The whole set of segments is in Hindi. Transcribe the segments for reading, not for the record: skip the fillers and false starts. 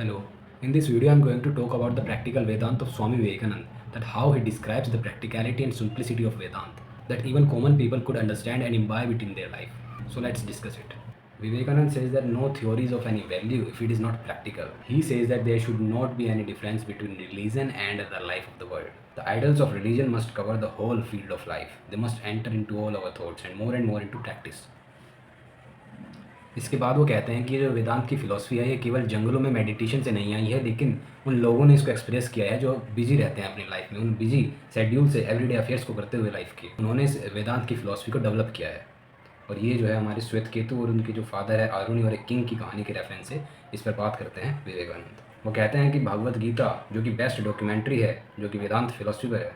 Hello. In this video, I'm going to talk about the practical Vedanta of Swami Vivekananda, that how he describes the practicality and simplicity of Vedanta, that even common people could understand and imbibe it in their life. So let's discuss it. Vivekananda says that no theory is of any value if it is not practical. He says that there should not be any difference between religion and the life of the world. The idols of religion must cover the whole field of life. They must enter into all our thoughts and more into practice. इसके बाद वो कहते हैं कि जो वेदांत की फ़िलॉसफी है ये केवल जंगलों में मेडिटेशन से नहीं आई है, लेकिन उन लोगों ने इसको एक्सप्रेस किया है जो बिजी रहते हैं अपनी लाइफ में, उन बिजी शेड्यूल से एवरीडे अफेयर्स को करते हुए लाइफ के उन्होंने इस वेदांत की फ़िलॉसफी को डेवलप किया है। और ये जो है हमारे श्वेत केतु और उनके जो फादर है अरुणी और एक किंग की कहानी के रेफरेंस से इस पर बात करते हैं विवेकानंद। वो कहते हैं कि भगवत गीता जो कि बेस्ट डॉक्यूमेंट्री है जो कि वेदांत फिलॉसफी पर है,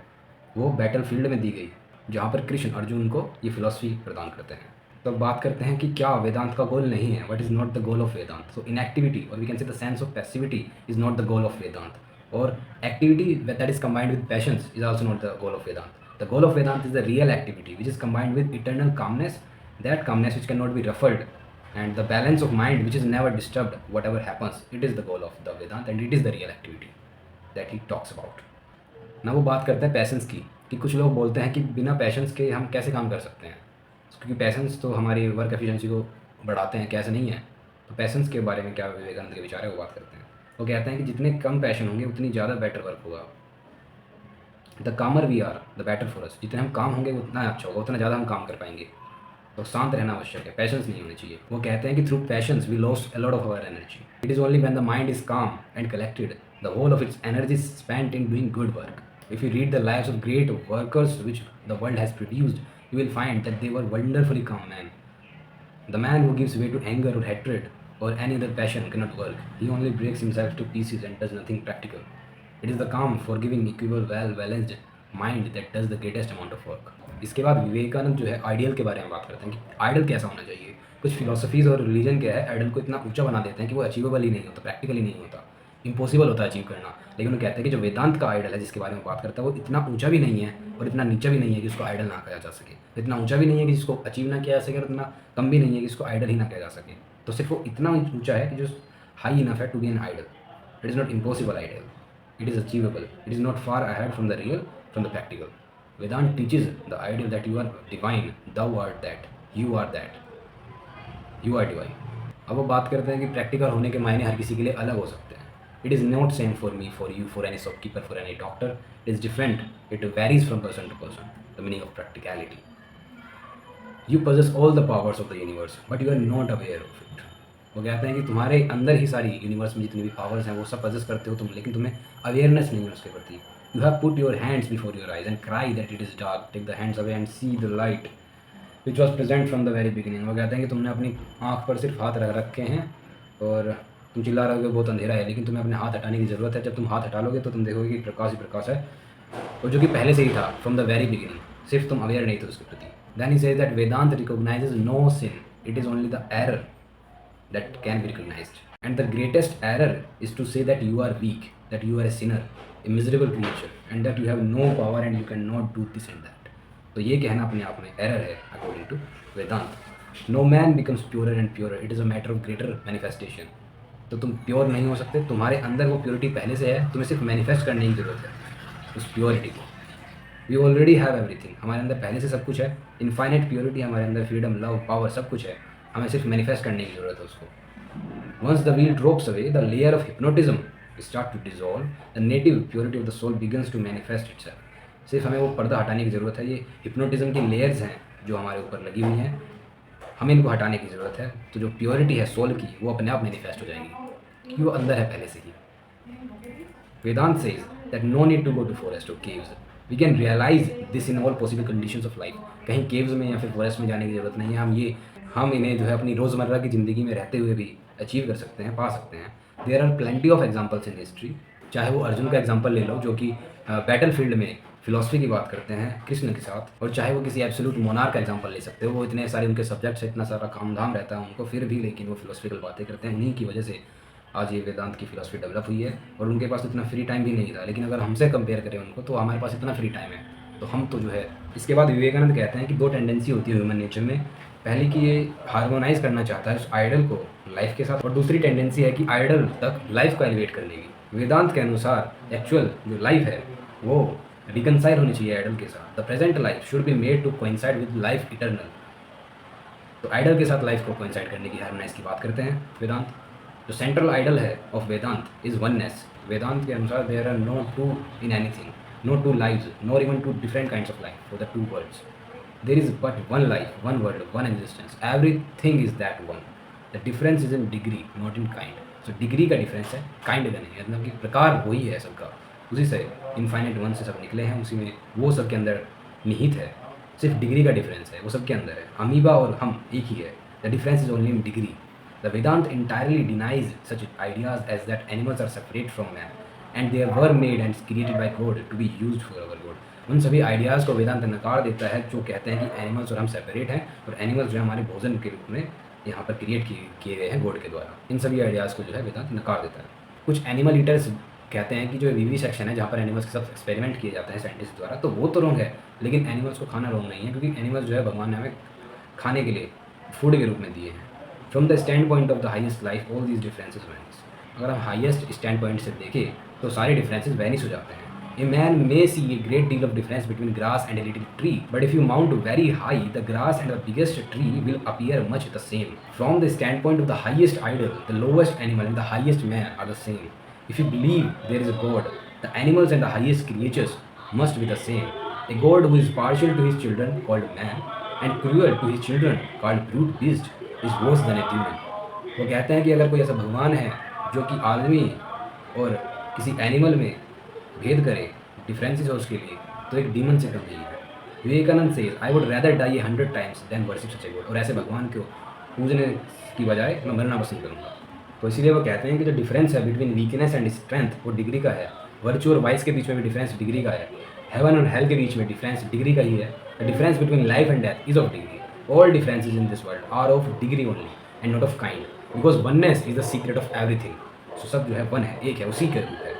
वो बैटल फील्ड में दी गई जहाँ पर कृष्ण अर्जुन को ये फिलॉसफी प्रदान करते हैं। तो अब बात करते हैं कि क्या वेदांत का गोल नहीं है, what is not the goal of Vedanta. So inactivity और we can say the sense of passivity is not the goal of Vedanta, और activity that is combined with passions is also not the goal of Vedanta. The goal of Vedanta is the real activity which is combined with eternal calmness, that calmness which can not be ruffled, and the balance of mind which is never disturbed whatever happens. It is the goal of the Vedanta and it is the real activity that he talks about. ना वो बात करता है पैशंस की कि कुछ लोग बोलते हैं कि बिना पैशंस के हम कैसे काम कर सकते हैं, क्योंकि पैशंस तो हमारी वर्क एफिशिएंसी को बढ़ाते हैं, कैसे नहीं है। तो पैशंस के बारे में क्या विवेकानंद के विचार है वो बात करते हैं। वो कहते हैं कि जितने कम पैशन होंगे उतनी ज़्यादा बेटर वर्क होगा। The calmer we are the better for us. जितने हम काम होंगे उतना अच्छा होगा, उतना ज़्यादा हम काम कर पाएंगे। तो शांत रहना आवश्यक है, पैशंस नहीं होने चाहिए। वो कहते हैं कि through passions we lost a lot of our energy. It is only when the mind is calm and collected the whole of its energy spent in doing good work. If you read the lives of great workers which the world has produced, you will find that they were wonderfully calm men. The man who gives way to anger or hatred or any other passion cannot work. He only breaks himself to pieces and does nothing practical. It is the calm, forgiving, equable, well-balanced mind that does the greatest amount of work. इसके बाद विवेकानंद जो है आइडियल के बारे में बात करते हैं कि आइडियल कैसा होना चाहिए। कुछ फिलोसफीज़ और रिलीजन क्या है, आइडियल को इतना ऊंचा बना देते हैं कि वो अचीवेबल ही नहीं होता, प्रैक्टिकल ही नहीं होता, इम्पॉसिबल होता है अचीव करना। लेकिन वो कहते हैं कि जो वेदांत का आइडल है जिसके बारे में बात करता है वो इतना ऊंचा भी नहीं है और इतना नीचा भी नहीं है कि उसको आइडल ना कहा जा सके, इतना ऊंचा भी नहीं है कि जिसको अचीव ना किया जा सके और इतना कम भी नहीं है कि इसको आइडल ही ना कहा जा सके। तो सिर्फ वो इतना ऊंचा है कि जो हाई इनफ है to be an ideal. It is not impossible ideal, it is achievable, it is not far ahead from the real, from the practical. Vedanta teaches the ideal that you are divine, thou art that, you are that, you are divine. अब वो बात करते हैं कि प्रैक्टिकल होने के मायने हर किसी के लिए अलग हो सकते हैं। It is not same for me, for you, for any shopkeeper, for any doctor. It is different, it varies from person to person. The meaning of practicality, you possess all the powers of the universe but you are not aware of it. वो कहते हैं कि तुम्हारे अंदर ही सारी यूनिवर्स में जितनी भी पावर्स हैं वो सब possess करते हो तुम, लेकिन तुम्हें अवेयरनेस नहीं है उसके प्रति। You have put your hands before your eyes and cry that it is dark. Take the hands away and see the light which was present from the very beginning. वो कहते हैं कि तुमने अपनी आँख पर सिर्फ हाथ रख रखे हैं और तुम चिल्ला रहे हो बहुत अंधेरा है, लेकिन तुम्हें अपने हाथ हटाने की ज़रूरत है। जब तुम हाथ हटा लोगे तो तुम देखोगे कि प्रकाश ही प्रकाश है, और जो कि पहले से ही था फ्रॉम द वेरी बिगिनिंग, सिर्फ तुम अवेयर नहीं थे उसके प्रति। Then he says that Vedanta recognizes no sin. It is only the error that can be recognized. And the greatest error is to say that you are weak, that you are a sinner, a miserable creature, and that you have no power and you cannot do this and that. तो ये कहना अपने आप में एरर है according to Vedanta. No man becomes purer and purer, it is a matter of greater manifestation. तो तुम प्योर नहीं हो सकते, तुम्हारे अंदर वो प्योरिटी पहले से है, तुम्हें सिर्फ मैनिफेस्ट करने की ज़रूरत है उस प्योरिटी को। वी ऑलरेडी हैव एवरीथिंग, हमारे अंदर पहले से सब कुछ है। इनफाइनाइट प्योरिटी हमारे अंदर, फ्रीडम, लव, पावर सब कुछ है, हमें सिर्फ मैनिफेस्ट करने की ज़रूरत है उसको। Once the wheel drops away the layer of hypnotism start to dissolve, the native purity of the soul begins to manifest itself. सिर्फ हमें वो पर्दा हटाने की ज़रूरत है। ये हिप्नोटिज्म की लेयर्स हैं जो हमारे ऊपर लगी हुई हैं, हमें इनको हटाने की ज़रूरत है। तो जो प्योरिटी है सोल की वो अपने आप मैनिफेस्ट हो जाएगी क्योंकि वो अंदर है पहले से ही। Vedanta says that no need to go to forest और caves, we can realise this in all possible conditions of life. कहीं केव्स में या फिर फॉरेस्ट में जाने की ज़रूरत नहीं है, हम इन्हें जो है अपनी रोज़मर्रा की ज़िंदगी में रहते हुए भी अचीव कर सकते हैं, पा सकते हैं। There are plenty of examples in history. चाहे वो अर्जुन का एग्जाम्पल ले लो जो कि बैटल फील्ड में फिलॉसफी की बात करते हैं कृष्ण के साथ, और चाहे वो किसी एब्सोल्यूट मोनार्क का एग्जाम्पल ले सकते हो। वो इतने सारे उनके सब्जेक्ट्स है, इतना सारा काम धाम रहता है उनको, फिर भी लेकिन वो फिलोसफिकल बातें करते हैं। उन्हीं की वजह से आज ये वेदांत की फिलॉसफी डेवलप हुई है, और उनके पास इतना फ्री टाइम भी नहीं था। लेकिन अगर हमसे कंपेयर करें उनको तो हमारे पास इतना फ्री टाइम है, तो हम तो जो है। इसके बाद विवेकानंद कहते हैं कि दो टेंडेंसी होती है ह्यूमन नेचर में, पहली कि ये हार्मोनाइज़ करना चाहता है उस आइडल को लाइफ के साथ, और दूसरी टेंडेंसी है कि आइडल तक लाइफ को एलिवेट करने की। वेदांत के अनुसार एक्चुअल जो लाइफ है वो रिकनसाइल होनी चाहिए आइडल के साथ। The present life should be made to coincide with life eternal. तो आइडल के साथ लाइफ को कोइंसाइड करने की हार्मोनाइज की बात करते हैं वेदांत। जो सेंट्रल आइडल है of Vedanta is oneness. Vedanta के अनुसार there are no two in anything, no two lives, nor even two different kinds of life for the two worlds. There is but one life, one world, one existence. Everything is that one. The difference is in degree, not in kind. So degree का difference है, kind का नहीं है। मतलब कि प्रकार वही है सबका, उसी से इनफाइनाइट वन से सब निकले हैं, उसी में वो सबके अंदर निहित है। सिर्फ डिग्री का डिफरेंस है, वो सबके अंदर है। अमीबा और हम एक ही है। The difference is only in degree. The Vedanta entirely denies such ideas as that animals are separate from man and they were made and created by God to be used for our good. उन सभी आइडियाज़ को वेदांत नकार देता है जो कहते हैं कि एनिमल्स और हम सेपरेट हैं और एनिमल्स जो है हमारे भोजन के रूप में यहाँ पर क्रिएट किए गए हैं गॉड के द्वारा। इन सभी आइडियाज़ को जो है वेदांत नकार देता है। कुछ एनिमल ईटर्स कहते हैं कि जो विवी सेक्शन है जहाँ पर एनिमल्स के साथ एक्सपेरिमेंट किए जाते हैं साइंटिस्ट द्वारा, तो वो तो रॉन्ग है, लेकिन एनिमल्स को खाना रॉन्ग नहीं है, क्योंकि एनिमल्स जो है भगवान ने हमें खाने के लिए फूड के रूप में दिए हैं। From the stand point of the highest life all these differences vanish. अगर हम हाइएस्ट स्टैंड पॉइंट से देखें तो सारे डिफरेंसेस वैनिश हो जाते हैं। A man may see a great deal of difference between grass and a little tree, but if you mount very high, the grass and the biggest tree will appear much the same. From the standpoint of the highest idol, the lowest animal and the highest man are the same. If you believe there is a God, the animals and the highest creatures must be the same. A God who is partial to his children called man and cruel to his children called brute beast is worse than a demon. वो कहते हैं कि अगर कोई ऐसा भगवान है जो कि आदमी और किसी एनिमल में भेद करे, डिफरेंसेस है उसके लिए, तो एक डीमन से कम नहीं है। विवेकानंद से I would rather die 100 times than worship such a god. और ऐसे भगवान को पूजने की बजाय मैं मरना पसंद करूँगा। तो इसीलिए वो कहते हैं कि जो डिफरेंस है बिटवीन वीकनेस एंड स्ट्रेंथ वो डिग्री का है। वर्चू और वाइस के बीच में भी डिफरेंस डिग्री का है। हेवन और हेल के बीच में डिफरेंस डिग्री का ही है। The difference between life and death is of degree. All differences in this world are of degree only and not of kind, because oneness is the secret of everything. So सब जो है वन है, एक है, उसी के रूप है।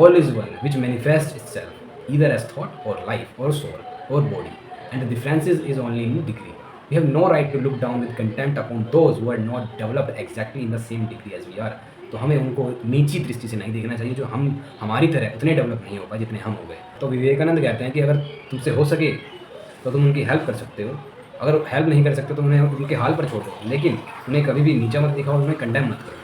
All is one, which manifests itself either as thought or life or soul or body, and the differences is only in degree. We have no right to look down with contempt upon those who are not developed exactly in the same degree as we are. तो हमें उनको नीची दृष्टि से नहीं देखना चाहिए जो हम हमारी तरह उतने डेवलप नहीं हो पाए जितने हम हो गए। तो विवेकानंद कहते हैं कि अगर तुमसे हो सके तो तुम उनकी हेल्प कर सकते हो, अगर हेल्प नहीं कर सकते तो उन्हें उनके हाल पर छोड़ दो, लेकिन उन्हें कभी भी नीचा मत दिखाओ, उन्हें कंडेम मत करो।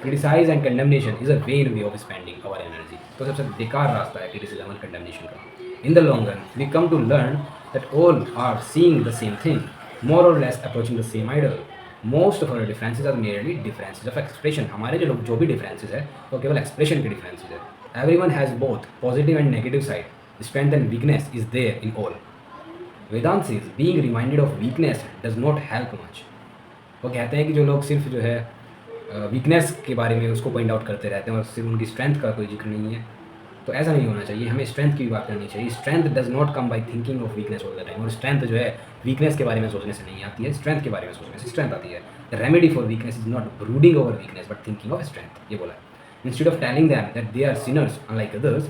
Criticise and condemnation is a vain way of spending our energy. तो सबसे बेकार रास्ता है क्रिटिसिज्म और कंडेमनेशन का। In the long run we come to learn that all are seeing the same thing, more और less approaching the same ideal. Most of our differences are merely differences of expression. हमारे जो भी डिफरेंसेस है वो केवल एक्सप्रेशन के डिफरेंसेस है। Everyone has both positive and negative side, strength and weakness is there in all. Vedanta says being reminded of weakness does not help much. वो कहते हैं कि जो लोग सिर्फ जो है वीकनेस के बारे में उसको पॉइंट आउट करते रहते हैं और सिर्फ उनकी स्ट्रेंथ का कोई जिक्र नहीं है, तो ऐसा नहीं होना चाहिए। हमें स्ट्रेंथ की भी बात करनी चाहिए। Strength does not come by thinking of weakness all the time. और स्ट्रेंथ जो है वीकनेस के बारे में सोचने से नहीं आती है, स्ट्रेंथ के बारे में सोचने से स्ट्रेंथ आती है। The remedy for weakness is not brooding over weakness but thinking of strength, ये बोला है। Instead of telling them that they are sinners unlike others,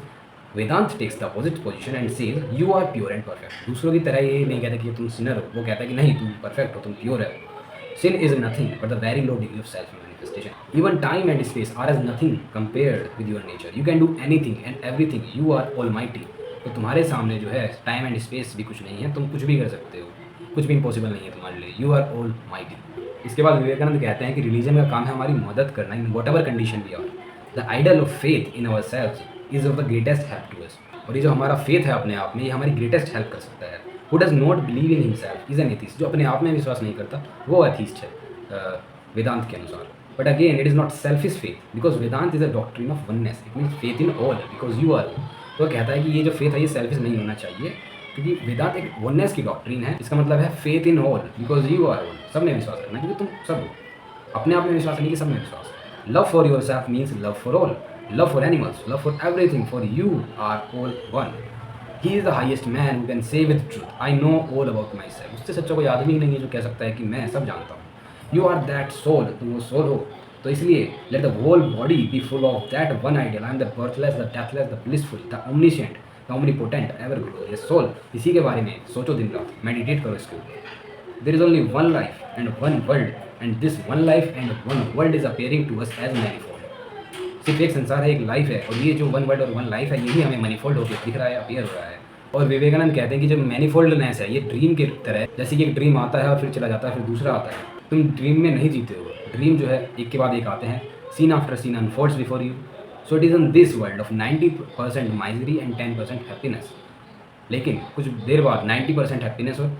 Vedanta takes the opposite position and says you are pure and perfect. दूसरों की तरह ये नहीं कहता कि तुम सिनर हो, वो कहता है कि नहीं तुम परफेक्ट हो, तुम प्योर है। Sin is nothing but the very low degree of self-manifestation. Even time and space are as nothing compared with your nature. You can do anything and everything. You are almighty. तो तुम्हारे सामने जो है टाइम एंड स्पेस भी कुछ नहीं है, तुम कुछ भी कर सकते हो, कुछ भी इम्पॉसिबल नहीं है तुम्हारे लिए। You are all mighty. इसके बाद विवेकानंद कहते हैं कि रिलीजन का काम है हमारी मदद करना in whatever condition we are. The ideal of faith in our self is of the greatest help to us. और ये जो हमारा फेथ है अपने आप में, ये हमारी ग्रेटेस्ट हेल्प कर सकता है। Who does not believe in himself is an atheist. जो अपने आप में विश्वास नहीं करता वो एथीस्ट है वेदांत के अनुसार। But again it is not selfish faith because Vedanta is a doctrine of oneness. It means faith in all because you are. तो कहता है कि ये जो फेथ है ये सेल्फिश नहीं होना चाहिए, क्योंकि वेदांत एक वननेस की डॉक्ट्रिन है। इसका मतलब है faith in all because you are all. सब में विश्वास करना क्योंकि तुम सब हो। अपने आप में विश्वास नहीं कि सब में विश्वास। Love for yourself means love for all, love for animals, love for everything, for you are all one. He is the highest man who can say with truth, I know all about myself. उससे सच्चा कोई आदमी ही नहीं है जो कह सकता है कि मैं सब जानता हूँ। You are that soul, तुम वो सोल हो। तो इसलिए let the whole body be full of that one ideal. I am the birthless, the deathless, the blissful, the omniscient, the omnipotent, ever glorious soul. इसी के बारे में सोचो दिन रात, मेडिटेट करो इसके ऊपर। There is only one life and one world and this one life and one world is appearing to us as manifold. सिर्फ एक संसार है, एक लाइफ है, और ये जो वन वर्ल्ड और वन लाइफ है यही हमें मैनीफोल्ड होकर दिख रहा है, अपेयर हो रहा है। और विवेकानंद कहते हैं कि जो मैनीफोल्डनेस है ये ड्रीम के तरह है, जैसे कि एक ड्रीम आता है और फिर चला जाता है, फिर दूसरा आता है। तुम ड्रीम में नहीं जीते हो, ड्रीम जो है एक के बाद एक आते हैं, scene after scene unfolds before you. So it is in this world of 90% misery and 10% happiness. लेकिन कुछ देर बाद 90% हैप्पीनेस और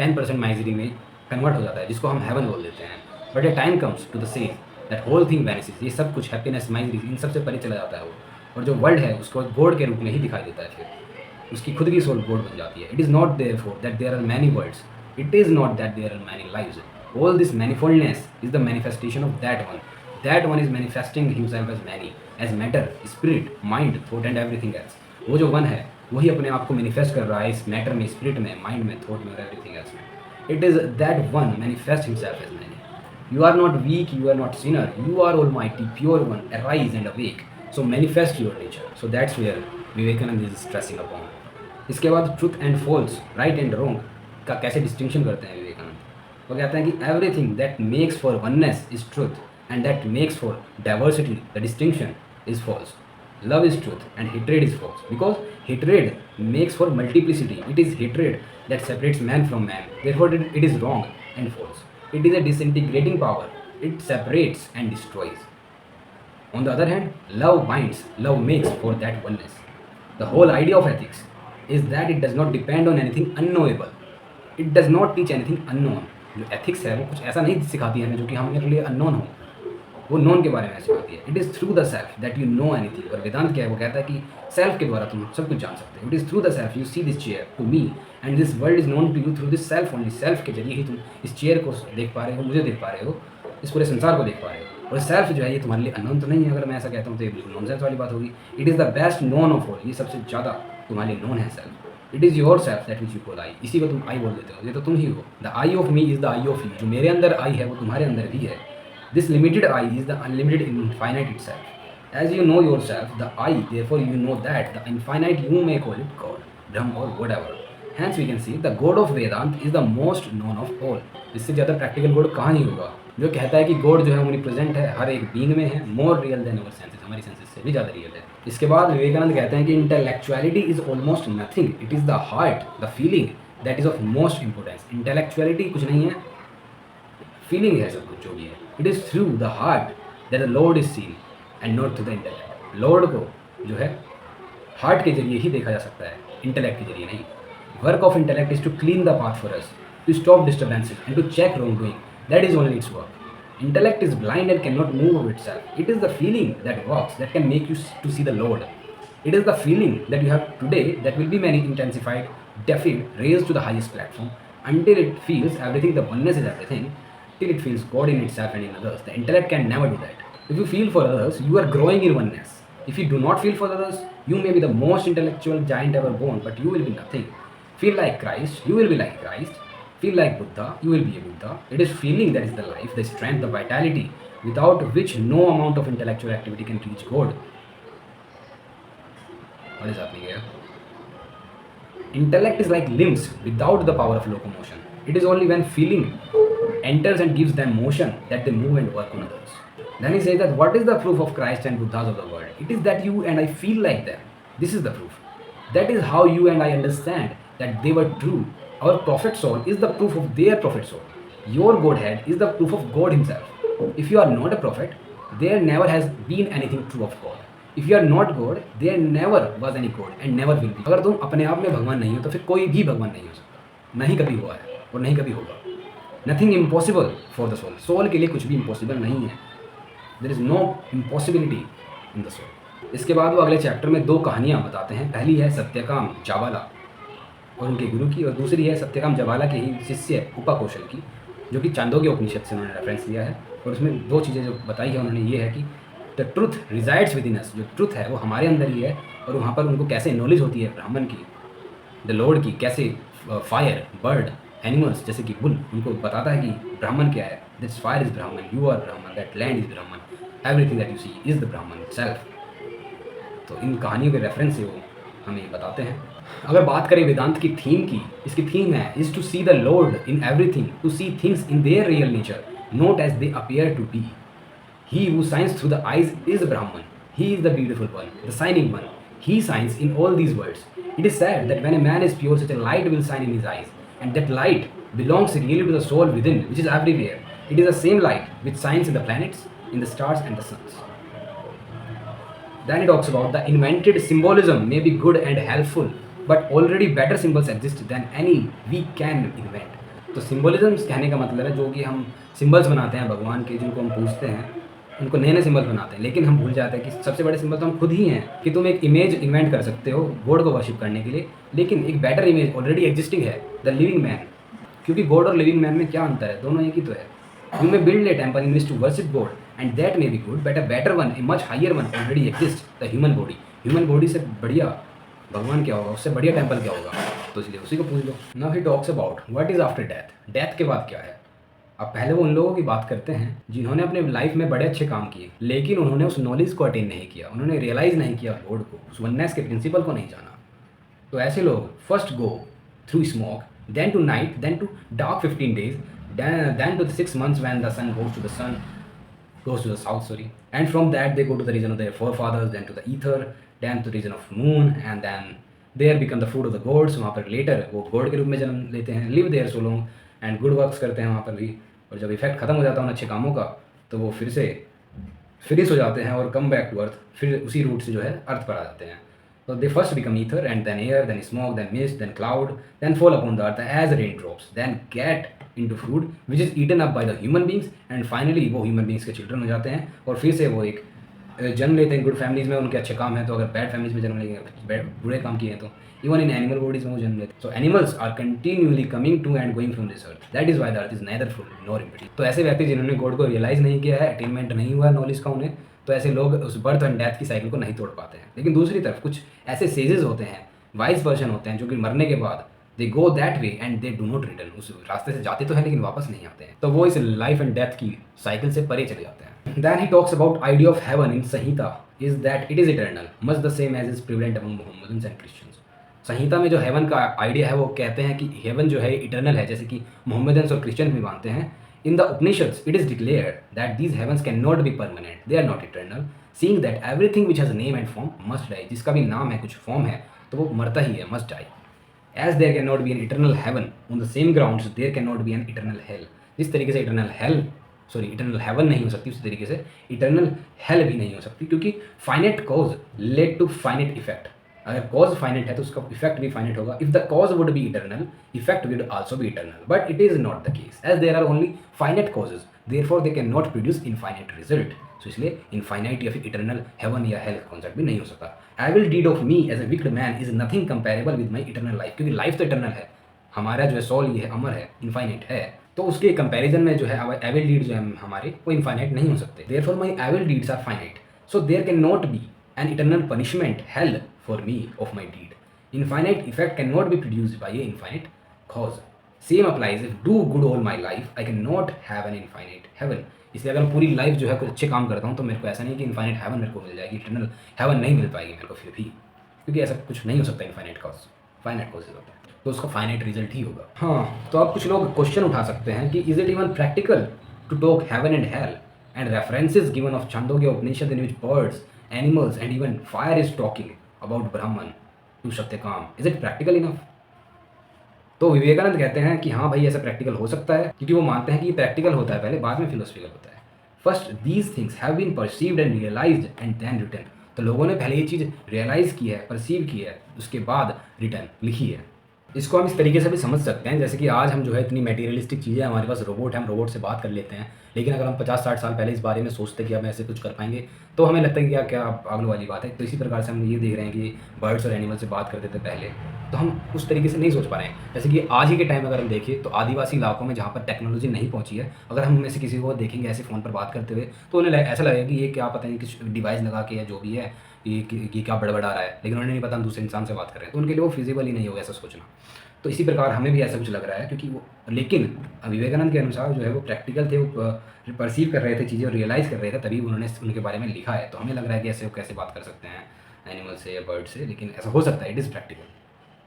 10% माइजरी में कन्वर्ट हो जाता है, जिसको हम हेवन बोल देते हैं। But a time comes to the same that whole thing vanishes. ये सब कुछ हैप्पीनेस माइजरी इन सबसे परे चला जाता है वो, और जो वर्ल्ड है उसको गोड के रूप में ही दिखाई देता है, फिर उसकी खुद की सोल गोड बन जाती है। It is not therefore that there are many worlds, it is not that there are many lives. All this manifoldness is the manifestation of that one. That one is manifesting himself as many, as matter, spirit, mind, thought and everything else. वो जो वन है वही अपने आप को मैनिफेस्ट कर रहा है इस मैटर में, स्पिरिट में, माइंड में, थॉट में और एवरीथिंग एल्स में। It is that one manifest himself as many. You are not weak, you are not sinner, you are almighty, pure one, arise and awake. So manifest your nature. So that's where Vivekananda is stressing upon. इसके बाद truth and false, right and wrong का कैसे डिस्टिंक्शन करते हैं विवेकानंद। वो कहते हैं कि everything that makes for oneness is truth and that makes for diversity the distinction is false. Love is truth and hatred is false, because hatred makes for multiplicity. It is hatred that separates man from man, therefore it is wrong and false. It is a disintegrating power. It separates and destroys. On the other hand, love binds, love makes for that oneness. The whole idea of ethics is that it does not depend on anything unknowable. It does not teach anything unknown. जो ethics है वो कुछ ऐसा नहीं सिखाती है हमें जो कि हमारे लिए unknown हो, वो नॉन के बारे में सिखाती है। It is through the self that you know anything. और वेदांत क्या है, वो कहता है कि सेल्फ के द्वारा तुम सब कुछ जान सकते हो। It is through the self you see this chair to me and this world is known to you through this self only. Self के जरिए ही तुम इस चेयर को देख पा रहे हो, मुझे देख पा रहे हो, इस पूरे संसार को देख पा रहे हो। और सेल्फ जो है ये तुम्हारे लिए अननोन तो नहीं है। अगर मैं ऐसा कहता हूँ तो ये बिल्कुल नॉनसेंस वाली बात होगी। It is the best known of all, ये सबसे ज़्यादा तुम्हारे लिए नोन है self. It is your self that which you call I, इसी को तुम आई बोल देते हो, ये तो तुम ही हो। The I of me is the I of you, जो मेरे अंदर आई है वो तुम्हारे अंदर भी है। This limited I is the unlimited infinite itself. As you know yourself, the I, therefore you know that the infinite, you may call it God, Brahma or whatever. Hence we can see the God of Vedant is the most known of all. इससे ज़्यादा प्रैक्टिकल गॉड कहाँ ही होगा, जो कहता है कि गॉड जो है ओमनी प्रेजेंट है, हर एक बीइंग में है, more real than our senses, हमारी सेंसेस से भी ज़्यादा रियल है। इसके बाद विवेकानंद कहते हैं कि intellectuality is almost nothing, it is the heart, the feeling that is of most importance. Intellectuality कुछ नहीं है, फीलिंग है सब कुछ जो भी है। It is through the heart that the Lord is seen and not through the intellect. Lord को जो है हार्ट के जरिए ही देखा जा सकता है, इंटेलेक्ट के जरिए नहीं। Work of intellect is to clean the path for us, to stop disturbances and to check wrong doing, that is only its work. Intellect is blind and can not move of itself. It is the feeling that works, that can make you to see the Lord. It is the feeling that you have today that will be many intensified, deafened, raised to the highest platform until it feels everything, the oneness is everything, till it feels God in itself and in others. The intellect can never do that. If you feel for others, you are growing in oneness. If you do not feel for others, you may be the most intellectual giant ever born, but you will be nothing. Feel like Christ, you will be like Christ. Feel like Buddha, you will be a Buddha. It is feeling that is the life, the strength, the vitality, without which no amount of intellectual activity can reach God. What is happening here? Intellect is like limbs without the power of locomotion. It is only when feeling enters and gives them motion that they move and work on others. Then he says that what is the proof of Christ and Buddhas of the world? It is that you and I feel like them. This is the proof. That is how you and I understand that they were true. Our prophet soul is the proof of their prophet soul. Your Godhead is the proof of God himself. If you are not a prophet, there never has been anything true of God. If you are not God, there never was any God and never will be. अगर तुम अपने आप में भगवान नहीं हो तो फिर कोई भी भगवान नहीं हो सकता, नहीं कभी हुआ है और नहीं कभी होगा। Nothing impossible for the soul. Soul के लिए कुछ भी इम्पॉसिबल नहीं है। There is no impossibility in the soul. इसके बाद वो अगले चैप्टर में दो कहानियाँ बताते हैं। पहली है सत्यकाम जाबाला और उनके गुरु की, और दूसरी है सत्यकाम जाबाला के ही शिष्य उपकौशल की, जो कि चांदोग्य उपनिषद से उन्होंने रेफरेंस लिया है। और उसमें दो चीज़ें जो बताई है उन्होंने, ये है कि the truth resides within us, जो ट्रुथ है वो हमारे अंदर ही है, और वहाँ पर उनको कैसे नॉलेज होती है ब्राह्मण की, द लॉर्ड की, कैसे फायर, बर्ड, एनिमल्स जैसे कि बुल, उनको बताता है कि ब्राह्मण क्या है। This fire is Brahman, you are Brahman, that land is Brahman, everything that you see is the Brahman itself. तो इन कहानियों के रेफरेंस से वो हमें ये बताते हैं। अगर बात करें वेदांत की थीम की, इसकी थीम है is to see the Lord in everything, to see things in their real nature, not as they appear to be. He who shines through the eyes is Brahman. He is the beautiful one, the shining one. He shines in all these worlds. It is said that when a man is pure, such a light will shine in his eyes, and that light belongs really to the soul within, which is everywhere. It is the same light which shines in the planets, in the stars, and the suns. Then he talks about the invented symbolism may be good and helpful, but already better symbols exist than any we can invent. तो सिम्बोलिज्म कहने का मतलब है जो कि हम सिंबल्स बनाते हैं भगवान के, जिनको हम पूजते हैं, उनको नए नए सिंबल्स बनाते हैं, लेकिन हम भूल जाते हैं कि सबसे बड़े सिंबल तो हम खुद ही हैं। कि तुम एक इमेज इन्वेंट कर सकते हो गॉड को वर्शिप करने के लिए, लेकिन एक बेटर इमेज ऑलरेडी एग्जिस्टिंग है, द लिविंग मैन। क्योंकि गॉड और लिविंग मैन में क्या अंतर है, दोनों एक ही तो है। You may build a temple in which to worship God and that may be good, but a better one, a much higher one already exist, the human body. Human body से बढ़िया भगवान क्या होगा, उससे बढ़िया टेम्पल क्या होगा, तो इसलिए उसी को पूछ लो। Now he talks about what is after death, death के बाद क्या है। अब पहले वो उन लोगों की बात करते हैं जिन्होंने अपने लाइफ में बड़े अच्छे काम किए, लेकिन उन्होंने उस नॉलेज को अटेन नहीं किया, उन्होंने रियलाइज़ नहीं किया गॉड को, उस वननेस के प्रिंसिपल को नहीं जाना। तो ऐसे लोग first go through smoke, then to night, then to dark 15 days, then to the 6 months when the sun goes to the south, sorry, and from that they go to the region of their forefathers, then to the ether, then to the region of moon, and then there become the food of the gods। वहाँ पर later वो गॉड के रूप में जन्म लेते हैं, live there so long and good works करते हैं वहाँ पर भी, और जब इफेक्ट ख़त्म हो जाता है उन अच्छे कामों का, तो वो फिर से फिनिश हो जाते हैं और कम बैक टू अर्थ, फिर उसी रूट से जो है अर्थ पर आ जाते हैं। तो they first become ether and then air, then smoke, then mist, then cloud, then fall upon the earth as rain drops, then get into food which is eaten up by the human beings, and finally वो ह्यूमन बींग्स के चिल्ड्रन हो जाते हैं, और फिर से वो एक जन्म लेते हैं गुड फैमिलीज़ में, उनके अच्छे काम हैं। तो अगर बैड फैमिलीज़ में जन्म लेंगे, बुरे काम किए हैं, तो इवन इन एनिमल बॉडीज़ में वो जन्म लेते हैं। So animals are continuously coming to and going from this earth, that is why the earth is neither full nor empty. तो ऐसे व्यक्ति जिन्होंने गॉड को रियलाइज़ नहीं किया है, अटेनमेंट नहीं हुआ नॉलेज का उन्हें, तो ऐसे लोग उस बर्थ एंड डेथ की साइकिल को नहीं तोड़ पाते हैं। लेकिन दूसरी तरफ कुछ ऐसे सेजेस होते हैं, वाइज पर्सन होते हैं, जो कि मरने के बाद they go that way and they do not return, उस रास्ते से जाते तो हैं लेकिन वापस नहीं आते हैं, तो वो इस लाइफ एंड डेथ की साइकिल से परे चले जाते हैं। Then he talks about idea of heaven in Samhita is that it is eternal, much the same as is prevalent among Muhammadans and Christians. Samhita में जो हेवन का आइडिया है वो कहते हैं कि हेवन जो है इटर्नल है, जैसे कि मोहम्मदन्स और क्रिश्चियन भी मानते हैं। In the Upanishads, it is declared that these heavens cannot be permanent, they are not eternal, seeing that everything which has a name and form must die। जिसका भी नाम है, कुछ फॉर्म है, तो वो मरता ही है, must die। As there cannot be an eternal heaven, on the same grounds there cannot be an eternal hell। जिस तरीके से eternal heaven नहीं हो सकती, उसी तरीके से eternal hell भी नहीं हो सकती, क्योंकि finite cause led to finite effect। अगर कॉज फाइनेट है तो उसका इफेक्ट भी फाइनेट होगा। If the cause would be eternal, effect would also be eternal, but it is not the case as there are only finite causes, therefore they can not produce infinite result. So इसलिए इनफाइनाइट या फिर इटर्नल हेवन या हेल कॉन्सेप्ट भी नहीं हो सकता। Evil deed of me as a wicked man is nothing comparable with my eternal life, क्योंकि लाइफ तो इटर्नल है, हमारा जो है सोल ये है अमर है, इनफाइनाइट है, तो उसके कंपैरिजन में जो है एविल डीड जो है हमारे वो इनफाइनाइट नहीं हो सकते। Therefore my evil deeds are finite, so there can not be an eternal punishment hell for me of my deed। Infinite effect cannot be produced by a infinite cause। Same applies if do good all my life, I cannot have an infinite heaven। इसलिए अगर मैं पूरी लाइफ जो है कुछ अच्छे काम करता हूँ, तो मेरे को ऐसा नहीं कि इनफाइनाइट हेवन मेरे को मिल जाएगी, इटर्नल हेवन नहीं मिल पाएगी मेरे को फिर भी, क्योंकि ऐसा कुछ नहीं हो सकता इनफाइनाइट कॉज, फाइनाइट कॉजेज होता है, तो उसका फाइनाइट रिजल्ट ही होगा। हाँ, तो अब कुछ लोग क्वेश्चन उठा सकते हैं कि is it even practical to talk heaven and hell and references given of Chandogya Upanishad in which birds, animals and even fire is talking about Brahman to Satyakam, is it practical enough? तो विवेकानंद कहते हैं कि हाँ भाई ऐसा प्रैक्टिकल हो सकता है, क्योंकि वो मानते हैं कि ये प्रैक्टिकल होता है पहले, बाद में फिलोसफिकल होता है। First these things have been perceived and realised and then written. तो लोगों ने पहले ये चीज़ रियलाइज़ की है, परसीव की है, उसके बाद रिटर्न लिखी है। इसको हम इस तरीके से भी समझ सकते हैं, जैसे कि आज हम जो है इतनी मटेरियलिस्टिक चीज़ें, हमारे पास रोबोट है, हम रोबोट से बात कर लेते हैं, लेकिन अगर हम 50-60 साल पहले इस बारे में सोचते कि हम ऐसे कुछ कर पाएंगे, तो हमें लगता है कि क्या क्या पागल वाली बात है। तो इसी प्रकार से हम ये देख रहे हैं कि बर्ड्स और एनिमल से बात करते थे पहले, तो हम उस तरीके से नहीं सोच पा रहे हैं। जैसे कि आज ही के टाइम अगर हम देखें तो आदिवासी इलाकों में जहाँ पर टेक्नोलॉजी नहीं पहुँची है, अगर हम में से किसी को देखेंगे ऐसे फ़ोन पर बात करते हुए, तो उन्हें ऐसा लगेगा कि ये क्या पता नहीं कुछ डिवाइस लगा के या जो भी है ये क्या बड़बड़ा रहा है, लेकिन उन्हें नहीं पता हम दूसरे इंसान से बात कर रहे हैं, तो उनके लिए वो फिजिबल ही नहीं होगा ऐसा सोचना। तो इसी प्रकार हमें भी ऐसा कुछ लग रहा है, क्योंकि वो, लेकिन विवेकानंद के अनुसार जो है वो प्रैक्टिकल थे, वो परसीव कर रहे थे चीज़ें और रियलाइज़ कर रहे थे, तभी उन्होंने उनके बारे में लिखा है। तो हमें लग रहा है कि ऐसे वो कैसे बात कर सकते हैं, एनिमल से या बर्ड से, लेकिन ऐसा हो सकता है, इट इज़ प्रैक्टिकल।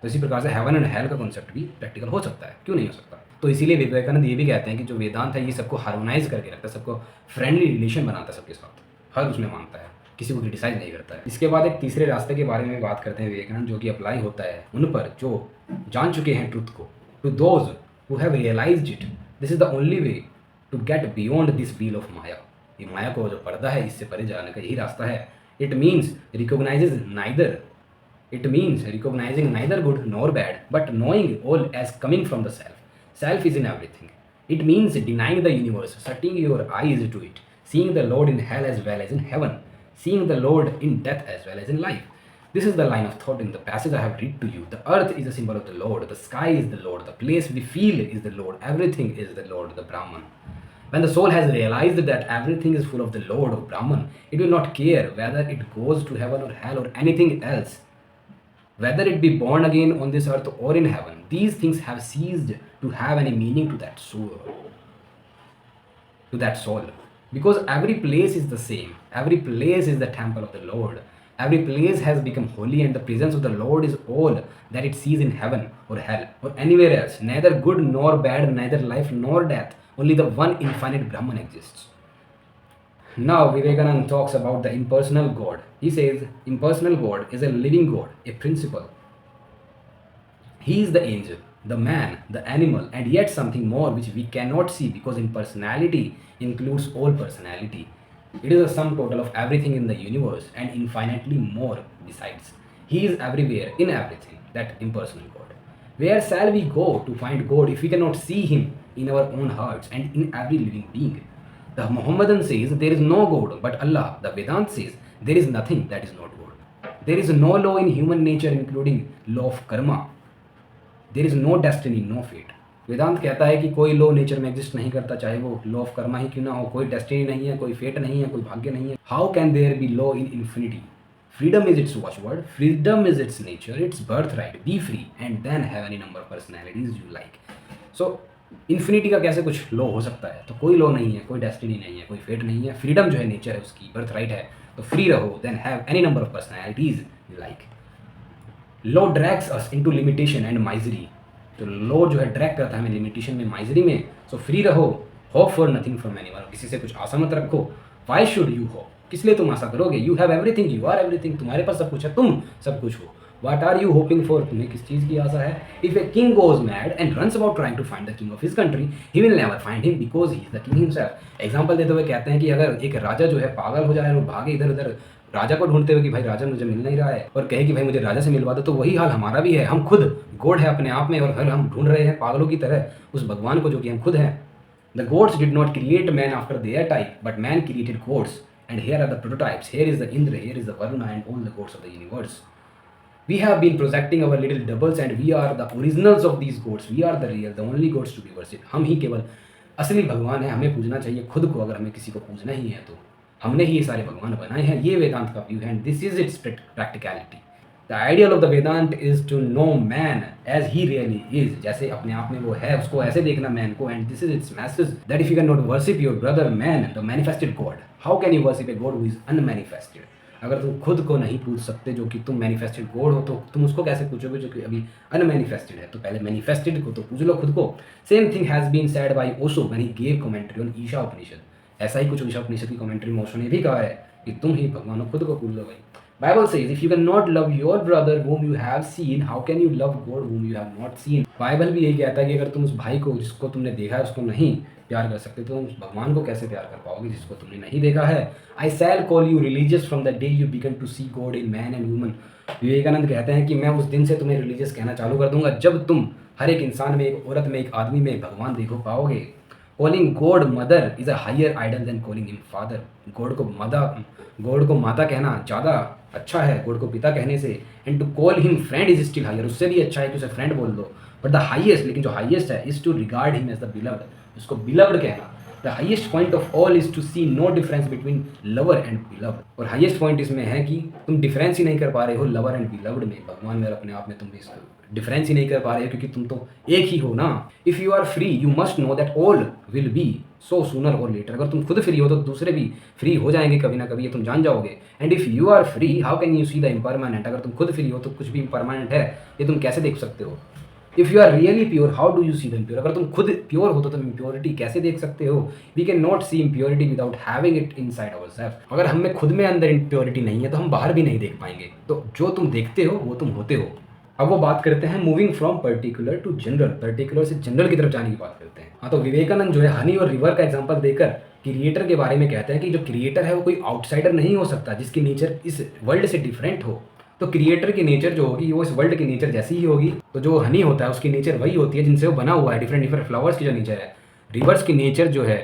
तो इसी प्रकार से हेवन एंड हेल का कॉन्सेप्ट भी प्रैक्टिकल हो सकता है, क्यों नहीं हो सकता। तो इसीलिए विवेकानंद ये भी कहते हैं कि जो वेदांत है ये सबको हार्मोनाइज करके रखता है, सबको फ्रेंडली रिलेशन बनाता है सबके साथ, हर उसमें मानता है, किसी को क्रिटिसाइज नहीं करता है। इसके बाद एक तीसरे रास्ते के बारे में बात करते हैं विवेकानंद, जो कि अप्लाई होता है उन पर जो जान चुके हैं ट्रुथ को, to those who have realised it, this is the only way to get beyond this wheel of Maya. ये माया को जो पर्दा है, इससे परे जाने का यही रास्ता है। It means recognises neither It means recognizing neither good nor bad, but knowing all as coming from the self. Self is in everything. It means denying the universe, shutting your eyes to it, seeing the Lord in hell as well as in heaven, seeing the Lord in death as well as in life. This is the line of thought in the passage I have read to you. The earth is a symbol of the Lord, the sky is the Lord, the place we feel is the Lord, everything is the Lord, the Brahman. When the soul has realized that everything is full of the Lord of Brahman, it will not care whether it goes to heaven or hell or anything else. Whether it be born again on this earth or in heaven, these things have ceased to have any meaning to that soul. Because every place is the same. Every place is the temple of the Lord. Every place has become holy, and the presence of the Lord is all that it sees in heaven or hell or anywhere else. Neither good nor bad, neither life nor death. Only the one infinite Brahman exists. Now Vivekananda talks about the impersonal God. He says impersonal God is a living God, a principle. He is the angel, the man, the animal, and yet something more which we cannot see, because impersonality includes all personality. It is a sum total of everything in the universe and infinitely more besides. He is everywhere, in everything, that impersonal God. Where shall we go to find God if we cannot see Him in our own hearts and in every living being? The Mohammedan says there is no God but Allah. The Vedanta says there is nothing that is not God. There is no law in human nature including law of karma. There is no destiny, no fate. वेदांत कहता है कि कोई लॉ नेचर में एग्जिस्ट नहीं करता, चाहे वो लॉ ऑफ कर्मा ही क्यों ना हो, कोई डेस्टिनी नहीं है, कोई फेट नहीं है, कोई भाग्य नहीं है. How can there be law in infinity? Freedom is its watchword, freedom is its nature, its birthright. Be free and then have any number of personalities you like. So infinity का कैसे कुछ लॉ हो सकता है? तो कोई लॉ नहीं है, कोई डेस्टिनी नहीं है, कोई फेट नहीं है. फ्रीडम जो है नेचर है उसकी, बर्थ राइट है, तो फ्री रहो, then have any number of personalities you like. Law drags us into limitation and misery. तो लॉ जो है ड्रैग करता है हमें लिमिटेशन में, माइजरी में. सो फ्री रहो, hope for nothing from anyone. किसी से कुछ आशा मत रखो. Why should you hope? किस लिए तुम आशा करोगे? You have everything, you are everything. तुम्हारे पास सब कुछ है, तुम सब कुछ हो. What are you hoping for? तुम्हें किस चीज़ की आशा है? If a king goes mad and runs about trying to find the king of his country, he will never find him because he is the king himself. Example देते हुए कहते हैं कि अगर एक राजा जो है पागल हो जाए और भागे इधर उधर राजा को ढूंढते हुए कि भाई राजा मुझे मिल नहीं रहा है, और कहे कि भाई मुझे राजा से मिलवा दो, तो वही हाल हमारा भी है. हम खुद गॉड है अपने आप में, और फिर हम ढूंढ रहे हैं पागलों की तरह उस भगवान को जो कि हम खुद हैं. The gods did not create man after their type, but man created gods. And here are the prototypes. Here is the Indra, here is the Varuna, and all the gods of the universe. We have been projecting our little doubles and we are the originals of these gods. We are the real, the only gods to be worshipped. हम ही केवल असली भगवान हैं. हमें पूजना चाहिए खुद को, अगर हमें किसी को पूजना ही है तो. हमने ही ये सारे भगवान बनाए हैं. ये वेदांत का व्यू है, and this is its practicality. The ideal of the Vedant is to know man as he really is. जैसे अपने आप में वो है, उसको ऐसे देखना man को. And this is its message that if you cannot worship your brother man, the manifested God, how can you worship a God who is unmanifested? अगर तुम खुद को नहीं पूछ सकते जो कि तुम मैनिफेस्टेड गॉड हो, तो तुम उसको कैसे पूछोगे जो कि अभी अनमैनिफेस्टेड है? तो पहले मैनिफेस्टेड को तो पूछ लो खुद को. Same thing has been said by Osho when he gave commentary on Isha Upanishad. ऐसा ही कुछ ईशा उपनिषद की कमेंट्री में ओशो ने भी कहा है कि तुम ही भगवान हो, खुद को पूछ लो भाई. Bible says if you cannot love your brother whom you have seen, how can you love God whom you have not seen? Bible भी यही कहता है कि अगर तुम उस भाई को जिसको तुमने देखा है उसको नहीं प्यार कर सकते, तो तुम उस भगवान को कैसे प्यार कर पाओगे जिसको तुमने नहीं देखा है. I shall call you religious from the day you begin to see God in man and woman. Vivekananda कहते हैं कि मैं उस दिन से तुम्हें रिलीजियस कहना चालू कर दूंगा जब तुम हर एक इंसान में, एक औरत में, एक आदमी में भगवान देखो पाओगे. Calling God mother is a higher idol than calling him father. God को माता कहना ज़्यादा अच्छा है गॉड को पिता कहने से. And to call him friend is still higher. उससे भी अच्छा है कि उसे फ्रेंड बोल दो. बट द हाईएस्ट, लेकिन जो हाईएस्ट है, is to regard him as the beloved. उसको बिलव्ड कहना. The highest point of all is to see no difference between lover and beloved. और हाईएस्ट पॉइंट इसमें है कि तुम डिफरेंस ही नहीं कर पा रहे हो लवर एंड बिलव्ड में, भगवान में और अपने आप में. तुम डिफरेंस ही नहीं कर पा रहे हो क्योंकि तुम तो एक ही हो ना. If you are free you must know that all will be so sooner और लेटर। अगर तुम खुद फ्री हो तो दूसरे भी फ्री हो जाएंगे कभी ना कभी, ये तुम जान जाओगे। And if you are free how can you see the impermanent. अगर तुम खुद फ्री हो तो कुछ भी इम्परमानेंट है ये तुम कैसे देख सकते हो। If you are really pure how do you see the impure. अगर तुम खुद प्योर हो तो तुम इम्प्योरिटी कैसे देख सकते हो। We can not see impurity without having it inside our self. अगर हम में खुद में अंदर इम्प्योरिटी नहीं है तो हम बाहर भी नहीं देख पाएंगे। तो जो तुम देखते हो वो तुम होते हो। अब वो बात करते हैं moving from particular to general, particular से जनरल की तरफ जाने की बात करते हैं। हाँ, तो विवेकानंद जो है हनी और रिवर का एग्जांपल देकर क्रिएटर के बारे में कहते हैं कि जो क्रिएटर है वो कोई आउटसाइडर नहीं हो सकता जिसकी नेचर इस वर्ल्ड से डिफरेंट हो। तो क्रिएटर की नेचर जो होगी वो इस वर्ल्ड की नेचर जैसी ही होगी। तो जो हनी होता है उसकी नेचर वही होती है जिनसे वो बना हुआ है। डिफरेंट डिफरेंट फ्लावर्स की जो नेचर है, रिवर्स की नेचर जो है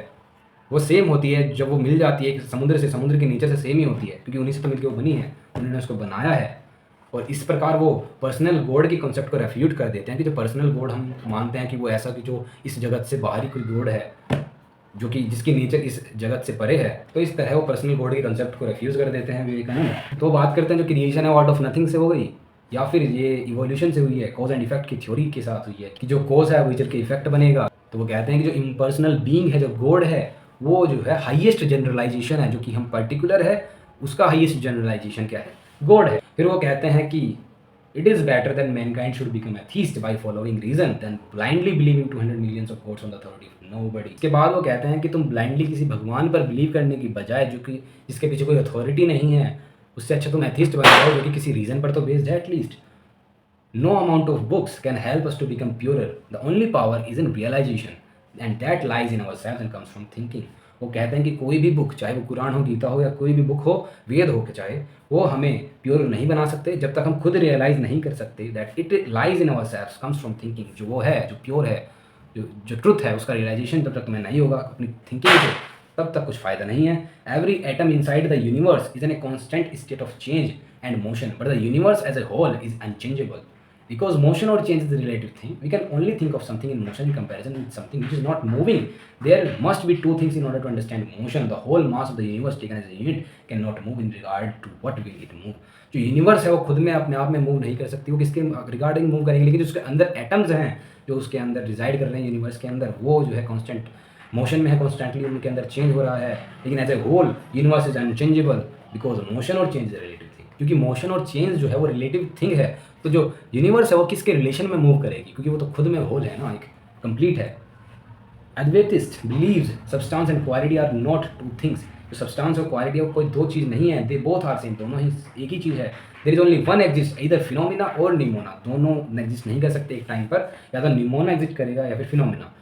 वो सेम होती है। जब वो मिल जाती है समुद्र से, समुद्र की नेचर से सेम ही होती है क्योंकि उन्हीं से तो मिलकर वो बनी है, उन्होंने उसको बनाया है। और इस प्रकार वो पर्सनल गॉड की कॉन्सेप्ट को रेफ्यूट कर देते हैं कि जो पर्सनल गॉड हम मानते हैं कि वो ऐसा कि जो इस जगत से बाहरी कोई गॉड है जो कि जिसकी नेचर इस जगत से परे है। तो इस तरह वो पर्सनल गॉड के कंसेप्ट को रेफ्यूज़ कर देते हैं विवेकानंद। तो बात करते हैं जो क्रिएशन है वो आउट ऑफ नथिंग से हो गई या फिर ये इवोल्यूशन से हुई है, कॉज एंड इफेक्ट की थ्योरी के साथ हुई है कि जो कॉज है वो चल के इफेक्ट बनेगा। तो वो कहते हैं कि जो इम्पर्सनल बीइंग है, जो गॉड है, वो जो है हाईएस्ट जनरलाइजेशन है। जो कि हम पर्टिकुलर है उसका हाईएस्ट जनरलाइजेशन क्या है, गॉड है। फिर वो कहते हैं कि it is better than mankind should become atheist by following reason than blindly believing 200 millions of gods on the third nobody. इसके बाद वो कहते हैं कि तुम ब्लाइंडली किसी भगवान पर बिलीव करने की बजाय जो कि जिसके पीछे कोई अथॉरिटी नहीं है, उससे अच्छा तुम एथीस्ट बन जाओ जो कि किसी रीजन पर तो बेस्ड है at least. No amount of books can help us to become purer. The only power is in realization, and that lies in ourselves and comes from thinking. वो कहते हैं कि कोई भी बुक, चाहे वो कुरान हो, गीता हो या कोई भी बुक हो, वेद हो, चाहे वो हमें प्योर नहीं बना सकते जब तक हम खुद रियलाइज नहीं कर सकते that it lies in our self comes from thinking. जो वो है, जो प्योर है, जो ट्रुथ है, उसका रियलाइजेशन जब तक तुम्हें नहीं होगा अपनी थिंकिंग से, तब तक कुछ फ़ायदा नहीं है। Every atom inside the universe is in a constant state of change and motion, but the universe as a whole is unchangeable. Because motion or change is a relative thing, we can only think of something in motion in comparison with something which is not moving. There must be two things in order to understand motion. The whole mass of the universe taken as a unit cannot move in regard to what will it move. जो यूनिवर्स है वो खुद में अपने आप में मूव नहीं कर सकती, वो किसके रिगार्डिंग मूव करेंगे, लेकिन उसके अंदर एटम्स हैं जो उसके अंदर रिजाइड कर रहे हैं यूनिवर्स के अंदर, वो जो है कॉन्स्टेंट मोशन में है, कॉन्स्टेंटली उनके अंदर चेंज हो रहा है। लेकिन as a whole universe is unchangeable because motion और चेंज इज रिलेटिव थिंग। क्योंकि मोशन और चेंज जो है वो रिलेटिव थिंग है, तो जो यूनिवर्स है वो किसके रिलेशन में मूव करेगी, क्योंकि वो तो खुद में होल है ना, एक कंप्लीट है। Advaitist believes substance and quality are not two things. जो सब्सटेंस और क्वालिटी है वो कोई दो चीज़ नहीं है, दे बोथ आर सेम, दोनों ही एक ही चीज़ है। There is only one exist, इधर फिनोमिना और निमोना, दोनों एग्जिस्ट नहीं कर सकते एक टाइम पर, या तो निमोना एग्जिस्ट करेगा या फिर phenomena.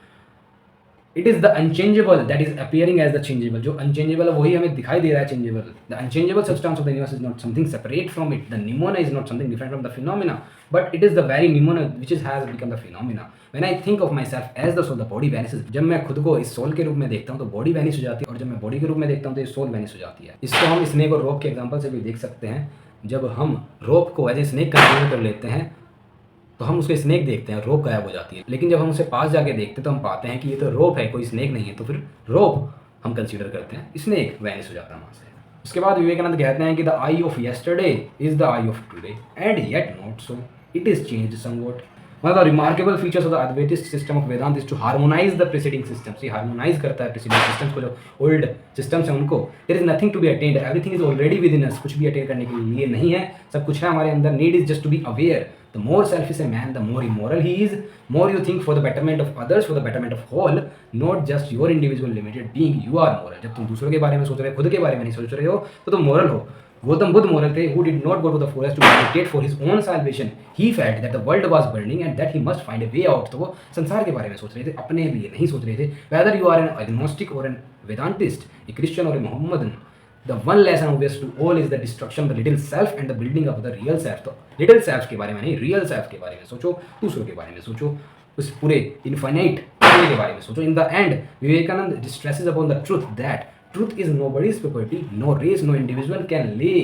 It is the unchangeable that is appearing as the changeable. जो अनचेंजेबल है वही हमें दिखाई दे रहा है changeable. The unchangeable substance of the universe is not something separate from it. The noumena is not something different from the phenomena, but it is the very noumena which is has become the phenomena. When I think of myself as the soul, the body वैनिसेस। जब मैं खुद को इस सोल के रूप में देखता हूँ तो बॉडी वैनिश हो जाती है, और जब मैं बॉडी के रूप में देखता हूँ तो ये सोल वैनिश हो जाती है। इसको हम स्नेक और रोप के एग्जाम्पल से भी देख सकते हैं। जब हम रोप को एज ए स्नेक कंसिडर कर लेते हैं तो हम उसके स्नेक देखते हैं, रोप गायब हो जाती है। लेकिन जब हम उसे पास जाके देखते हैं तो हम पाते हैं कि ये तो रोप है, कोई स्नेक नहीं है, तो फिर रोप हम कंसीडर करते हैं, स्नेक वैनिश हो जाता है वहाँ से। उसके बाद विवेकानंद कहते हैं कि the I of yesterday is the I of today and yet not so, it is changed somewhat. One of the remarkable features of the Advaitist system of Vedanta is to harmonize the preceding systems. ये harmonize करता है preceding systems को, जो old systems हैं उनको। There is nothing to be attained, everything is already within us. कुछ भी attain करने के लिए नहीं है, सब कुछ है हमारे अंदर। Need is just to be aware. The more selfish a man, the more immoral he is. More you think for the betterment of others, for the betterment of whole, not just your individual limited being. You are moral. जब तुम दूसरों के बारे में सोच रहे हो, खुद के बारे में नहीं सोच रहे हो, तो तुम moral हो। गौतम बुद्ध मोरल थे, who did not go to the forest to meditate for his own salvation. He felt that the world was burning and that he must find a way out. तो वो संसार के बारे में सोच रहे थे, अपने लिए नहीं सोच रहे थे। Whether you are an agnostic or an Vedantist, a Christian or a Mohammedan, the one lesson obvious to all is the destruction of the little self and the building of the real self. तो little self के बारे में नहीं, real self के बारे में सोचो, दूसरों के बारे में सोचो, उस पूरे infinite के बारे में सोचो। In the end, Vivekananda stresses upon the truth that truth is nobody's property, no race, no individual can lay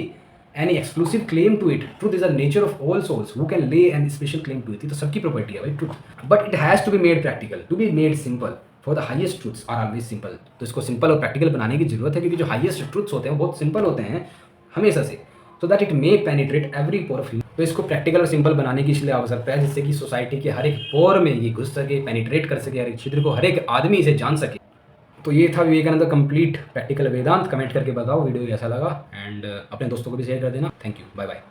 any exclusive claim to it. Truth is the nature of all souls. Who can lay any special claim to it? ये तो सबकी प्रॉपर्टी है भाई truth. But it has to be made practical, to be made simple. For the highest truths are always simple. तो इसको सिंपल और प्रैक्टिकल बनाने की जरूरत है, क्योंकि जो हाईएस्ट ट्रूथ्स होते हैं वो बहुत सिंपल होते हैं हमेशा से, so that it may penetrate every pore of human. तो इसको प्रैक्टिकल और सिंपल बनाने की इसलिए आवश्यकता है जिससे कि सोसाइटी के हर एक पोर में ये घुस सके, पेनिट्रेट कर सके, हर एक छिद्र को हर एक आदमी इसे जान सके। तो ये था विवेकानंद कंप्लीट प्रैक्टिकल वेदांत। कमेंट करके बताओ वीडियो कैसा लगा, एंड अपने दोस्तों को भी शेयर कर देना। Thank you, bye bye.